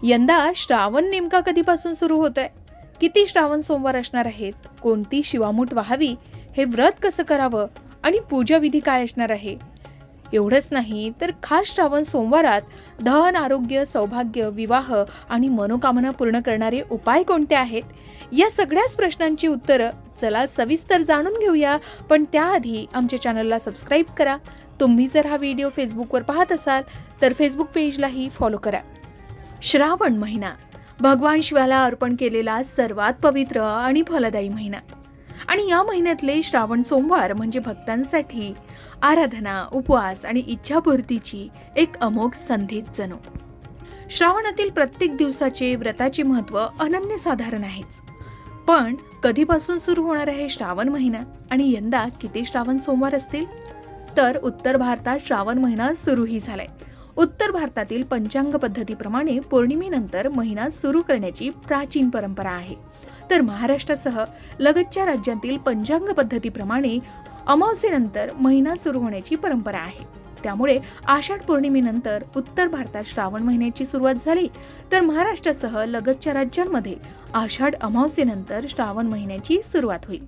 यंदा श्रावण नेमका कधीपासून सुरू होतोय, किती श्रावण सोमवार असणार आहेत, कोणती शिवामूठ व्हावी, हे व्रत कसं करावं आणि पूजा विधी काय असणार आहे, एवढंच नाही तर खास श्रावण सोमवारात धन, आरोग्य, सौभाग्य, विवाह आणि मनोकामना पूर्ण करणारे उपाय कोणते आहेत, या सगळ्याच प्रश्नांची उत्तरं चला सविस्तर जाणून घेऊया. पण त्याआधी आमच्या चॅनलला सबस्क्राईब करा. तुम्ही जर हा व्हिडिओ फेसबुकवर पाहत असाल तर फेसबुक पेजलाही फॉलो करा. श्रावण महिना भगवान शिवाला अर्पण केलेला सर्वात पवित्र आणि फलदायी महिना, आणि या महिन्यातले श्रावण सोमवार म्हणजे भक्तांसाठी आराधना, उपवास आणि इच्छापूर्तीची एक अमोघ संधीच जणू. श्रावणातील प्रत्येक दिवसाचे व्रताचे महत्त्व अनन्यसाधारण आहेच. पण कधीपासून सुरू होणार आहे श्रावण महिना आणि यंदा किती श्रावण सोमवार असतील? तर उत्तर भारतात श्रावण महिना सुरूही झालाय. उत्तर भारतातील पंचांग पद्धतीप्रमाणे पौर्णिमेनंतर महिना सुरू करण्याची प्राचीन परंपरा आहे. तर महाराष्ट्रासह लगतच्या राज्यांतील पंचांग पद्धतीप्रमाणे अमावस्येनंतर महिना सुरू होण्याची परंपरा आहे. त्यामुळे आषाढ पौर्णिमेनंतर उत्तर भारतात श्रावण महिन्याची सुरुवात झाली, तर महाराष्ट्रासह लगतच्या राज्यांमध्ये आषाढ अमावस्येनंतर श्रावण महिन्याची सुरुवात होईल.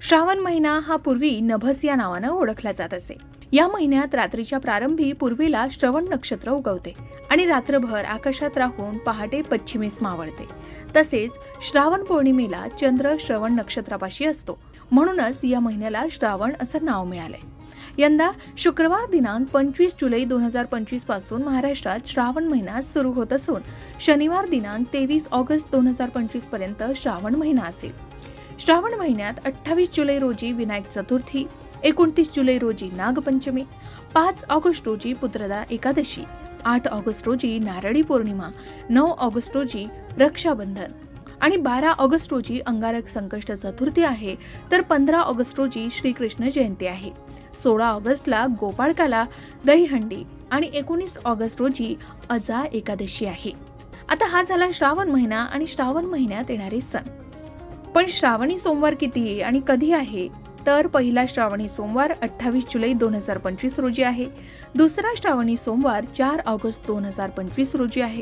श्रावण महिना हा पूर्वी नभस या नावानं ओळखला जात असे. या महिन्यात रात्रीच्या प्रारंभी पूर्वेला श्रवण नक्षत्र उगवते आणि रात्रभर आकाशात राहून पहाटे पश्चिमेस मावळते. तसेच श्रावण पौर्णिमेला चंद्र श्रवण नक्षत्रापाशी असतो, म्हणूनच या महिन्याला श्रावण असं नाव मिळालंय. यंदा शुक्रवार दिनांक 25 जुलै 2025 पासून महाराष्ट्रात श्रावण महिना सुरू होत असून शनिवार दिनांक 23 ऑगस्ट 2025 पर्यंत श्रावण महिना असेल. श्रावण महिन्यात 28 जुलै रोजी विनायक चतुर्थी, 29 जुलै रोजी नागपंचमी, 5 ऑगस्ट रोजी पुत्रदा एकादशी, 8 ऑगस्ट रोजी नारळी पौर्णिमा, 9 ऑगस्ट रोजी रक्षाबंधन आणि 12 ऑगस्ट रोजी अंगारक संकष्ट चतुर्थी आहे. तर 15 ऑगस्ट रोजी श्रीकृष्ण जयंती आहे. 16 ऑगस्टला गोपाळकाला दहीहंडी आणि 19 ऑगस्ट रोजी अजा एकादशी आहे. आता हा झाला श्रावण महिना आणि श्रावण महिन्यात येणारे सण. पण श्रावणी सोमवार किती आणि कधी आहे? तर पहिला श्रावणी सोमवार 28 जुलै 2025 रोजी आहे. दुसरा श्रावणी सोमवार 4 ऑगस्ट 2025 रोजी आहे.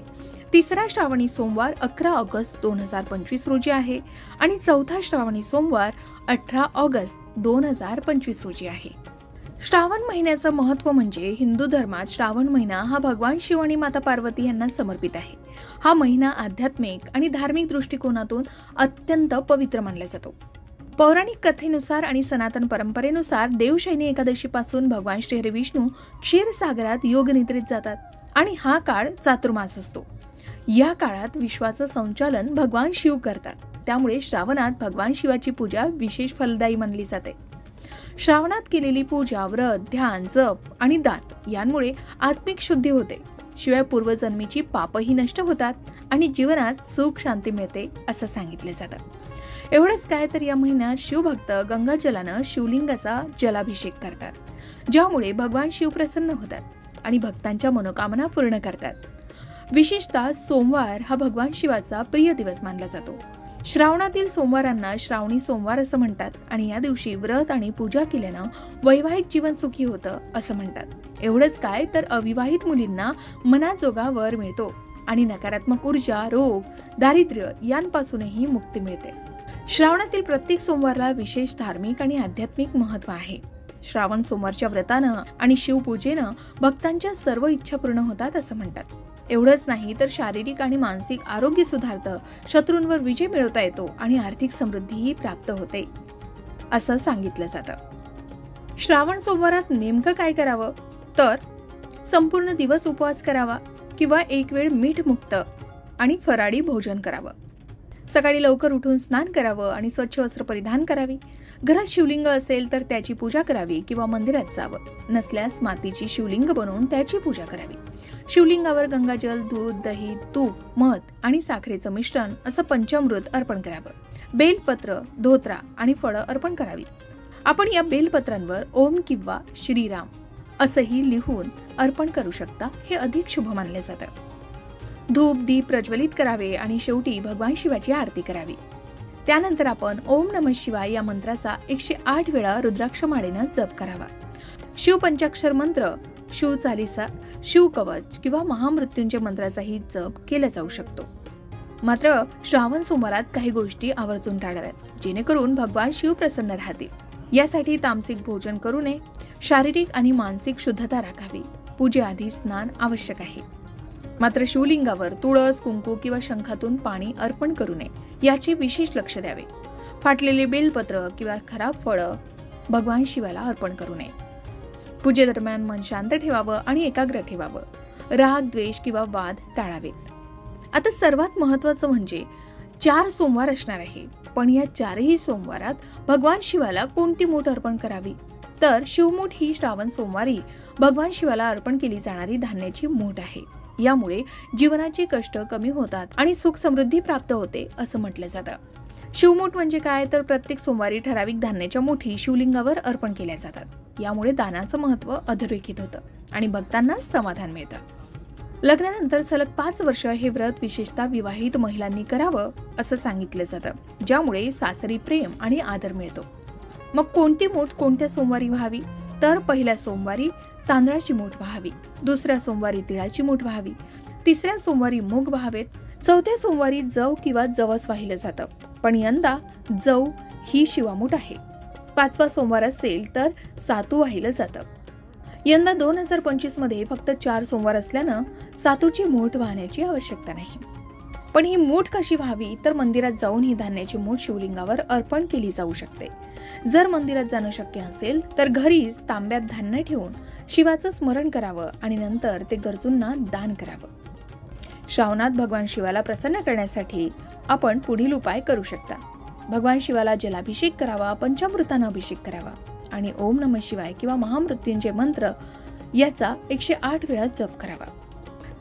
तिसरा श्रावणी सोमवार 11 ऑगस्ट 2025 रोजी आहे आणि चौथा श्रावणी सोमवार 18 ऑगस्ट 2025 रोजी आहे. श्रावण महिन्याचं महत्त्व म्हणजे हिंदू धर्मात श्रावण महिना हा भगवान शिव आणि माता पार्वती यांना समर्पित आहे. हा महिना आध्यात्मिक आणि धार्मिक दृष्टिकोनातून अत्यंत पवित्र मानला जातो. पौराणिक कथेनुसार आणि सनातन परंपरेनुसार देवशयनी एकादशीपासून भगवान श्रीहरी विष्णू क्षीरसागरात योगनिद्रेत जातात आणि हा काळ चातुर्मास असतो. या काळात विश्वाचं संचालन भगवान शिव करतात. त्यामुळे श्रावणात भगवान शिवाची पूजा विशेष फलदायी मानली जाते. श्रावणात केलेली पूजा, व्रत, ध्यान, जप आणि दान यांमुळे आत्मिक शुद्धी होते. शिवाय पूर्वजन्मीची पापही नष्ट होतात आणि जीवनात सुख शांती मिळते असं सांगितलं जातं. एवढंच काय तर या महिन्यात शिवभक्त गंगाजलानं शिवलिंगाचा जलाभिषेक करतात, ज्यामुळे भगवान शिव प्रसन्न होतात आणि भक्तांच्या मनोकामना पूर्ण करतात. विशेषतः सोमवार हा भगवान शिवाचा प्रिय दिवस मानला जातो. श्रावणातील सोमवारांना श्रावणी सोमवार असं म्हणतात आणि या दिवशी व्रत आणि पूजा केल्यानं वैवाहिक जीवन सुखी होतं असं म्हणतात. एवढंच काय तर अविवाहित मुलींना मनाजोगा वर मिळतो आणि नकारात्मक ऊर्जा, रोग, दारिद्र्य यांपासूनही मुक्ती मिळते. श्रावणातील प्रत्येक सोमवारला विशेष धार्मिक आणि आध्यात्मिक महत्त्व आहे. श्रावण सोमवारच्या व्रतानं आणि शिवपूजेनं भक्तांच्या सर्व इच्छा पूर्ण होतात असं म्हणतात. एवढंच नाही तर शारीरिक आणि मानसिक आरोग्य सुधारतं, शत्रूंवर विजय मिळवता येतो आणि आर्थिक समृद्धीही प्राप्त होते असं सांगितलं जातं. श्रावण सोमवारात नेमकं काय करावं? तर संपूर्ण दिवस उपवास करावा किंवा एक वेळ मीठ मुक्त आणि फराळी भोजन करावं. सकाळी लवकर उठून स्नान करावं आणि स्वच्छ वस्त्र परिधान करावी. घरात शिवलिंग असेल तर त्याची पूजा करावी किंवा मंदिरात जावं. नसल्यास मातीची शिवलिंग बनवून त्याची पूजा करावी. शिवलिंगावर गंगाजल, दूध, दही, तूप, मध आणि साखरेचं मिश्रण असं पंचामृत अर्पण करावं. बेलपत्र, धोत्रा आणि फळं अर्पण करावी. आपण या बेलपत्रांवर ओम किंवा श्रीराम असंही लिहून अर्पण करू शकता. हे अधिक शुभ मानले जातं. धूप दीप प्रज्वलित करावे आणि शेवटी भगवान शिवाची आरती करावी. त्यानंतर आपण ओम नमः शिवाय या मंत्राचा 108 वेळा रुद्राक्ष माळेनं जप करावा. शिव पंचाक्षर मंत्र शिव चालीसा, शिव कवच किंवा महामृत्युंजय मंत्राचाही जप केला जाऊ शकतो. मात्र श्रावण सोमवारात काही गोष्टी आवर्जून टाळाव्यात, जेणेकरून भगवान शिव प्रसन्न राहतील. यासाठी तामसिक भोजन करू नये, शारीरिक आणि मानसिक शुद्धता राखावी. पूजेआधी स्नान आवश्यक आहे. मात्र शिवलिंगावर तुळस, कुंकू किंवा शंखातून पाणी अर्पण करू नये, याचे विशेष लक्ष द्यावे. फाटलेले बेलपत्र किंवा खराब फळं भगवान शिवाला अर्पण करू नये. पूजेदरम्यान मन शांत ठेवावं आणि एकाग्र ठेवावं. राग, द्वेष किंवा वाद टाळावेत. आता सर्वात महत्त्वाचं म्हणजे 4 सोमवार असणार आहे, पण या 4ही सोमवारात भगवान शिवाला कोणती मूठ अर्पण करावी? तर शिवमूठ ही श्रावण सोमवारी भगवान शिवाला अर्पण केली जाणारी धान्याची मूठ आहे. यामुळे जीवनाचे कष्ट कमी होतात आणि सुख समृद्धी प्राप्त होते असं म्हटलं जातं. शिवमूठ म्हणजे काय? तर प्रत्येक सोमवारी ठराविक धान्याच्या मुठी शिवलिंगावर अर्पण केल्या जातात. यामुळे दानाचं महत्त्व अधोरेखित होतं आणि भक्तांना समाधान मिळतं. लग्नानंतर सलग 5 वर्ष हे व्रत विशेषतः विवाहित महिलांनी करावं असं सांगितलं जातं, ज्यामुळे सासरी प्रेम आणि आदर मिळतो. मग कोणती मूठ कोणत्या सोमवारी व्हावी? तर पहिल्या सोमवारी तांदळाची मूठ व्हावी, दुसऱ्या सोमवारी तिळाची मूठ व्हावी, तिसऱ्या सोमवारी मूग व्हावेत, चौथ्या सोमवारी जव किंवा जवस वाहिलं जातं, पण यंदा जव ही शिवामूठ आहे. 5वा सोमवार असेल तर सातू वाहिलं जातं. यंदा 2025 मध्ये फक्त 4 सोमवार असल्यानं सातूची मूठ वाहण्याची आवश्यकता नाही. पण ही मूठ कशी व्हावी? तर मंदिरात जाऊन ही धान्याची मूठ शिवलिंगावर अर्पण केली जाऊ शकते. जर मंदिरात जाणं शक्य असेल तर घरीच तांब्यात धान्य ठेवून शिवाचं स्मरण करावं आणि नंतर ते गरजूंना दान करावं. श्रावणात भगवान शिवाला प्रसन्न करण्यासाठी आपण पुढील उपाय करू शकता. भगवान शिवाला जलाभिषेक करावा, पंचामृतानं अभिषेक करावा आणि ओम नमः शिवाय किंवा महामृत्युंजय मंत्र याचा 108 वेळा जप करावा.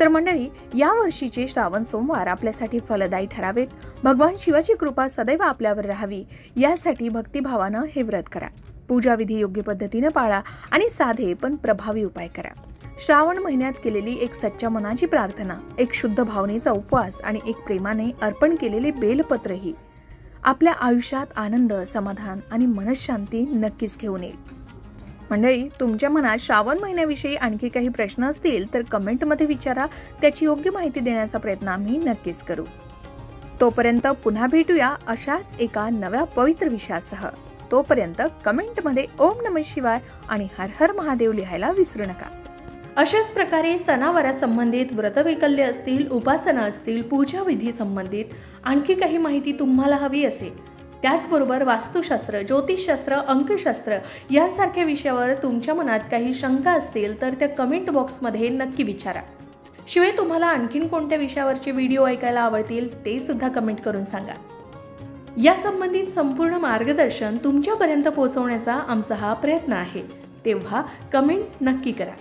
तर मंडळी, या वर्षीचे श्रावण सोमवार आपल्यासाठी फलदायी ठरावेत. भगवान शिवाची कृपा सदैव आपल्यावर राहावी यासाठी भक्तिभावानं हे व्रत करा. पूजाविधी योग्य पद्धतीने पाळा आणि साधे पण प्रभावी उपाय करा. श्रावण महिन्यात केलेली एक सच्च्या मनाची प्रार्थना, एक शुद्ध भावनेचा उपवास आणि एक प्रेमाने अर्पण केलेले बेलपत्रही आपल्या आयुष्यात आनंद, समाधान आणि मनशांती नक्कीच घेऊन येईल. मंडळी, तुमच्या मनात श्रावण महिन्याविषयी आणखी काही प्रश्न असतील तर कमेंटमध्ये विचारा. त्याची योग्य माहिती देण्याचा प्रयत्न आम्ही नक्कीच करू. तोपर्यंत पुन्हा भेटूया अशाच एका नव्या पवित्र विषयासह. तोपर्यंत कमेंटमध्ये ओम नमः शिवाय आणि हर हर महादेव लिहायला विसरू नका. अशाच प्रकारे सणावारा संबंधित व्रतवैकल्य असतील, उपासना असतील, पूजाविधी संबंधित आणखी काही माहिती तुम्हाला हवी असेल, त्याचबरोबर वास्तुशास्त्र, ज्योतिषशास्त्र, अंकशास्त्र यांसारख्या विषयावर तुमच्या मनात काही शंका असतील तर त्या कमेंट बॉक्समध्ये नक्की विचारा. शिवाय तुम्हाला आणखीन कोणत्या विषयावरचे व्हिडिओ ऐकायला आवडतील ते सुद्धा कमेंट करून सांगा. या संबंधित संपूर्ण मार्गदर्शन तुमच्यापर्यंत पोहोचवण्याचा आमचा हा प्रयत्न आहे, तेव्हा कमेंट नक्की करा.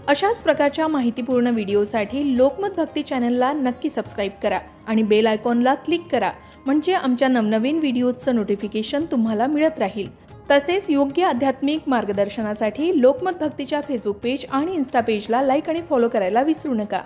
अशाच प्रकारच्या माहितीपूर्ण व्हिडिओसाठी लोकमत भक्ती चॅनलला नक्की सबस्क्राईब करा आणि बेल आयकॉनला क्लिक करा, म्हणजे आमच्या नवनवीन व्हिडिओचं नोटिफिकेशन तुम्हाला मिळत राहील. तसेच योग्य आध्यात्मिक मार्गदर्शनासाठी लोकमत भक्तीच्या फेसबुक पेज आणि इन्स्टा पेजला लाईक आणि फॉलो करायला विसरू नका.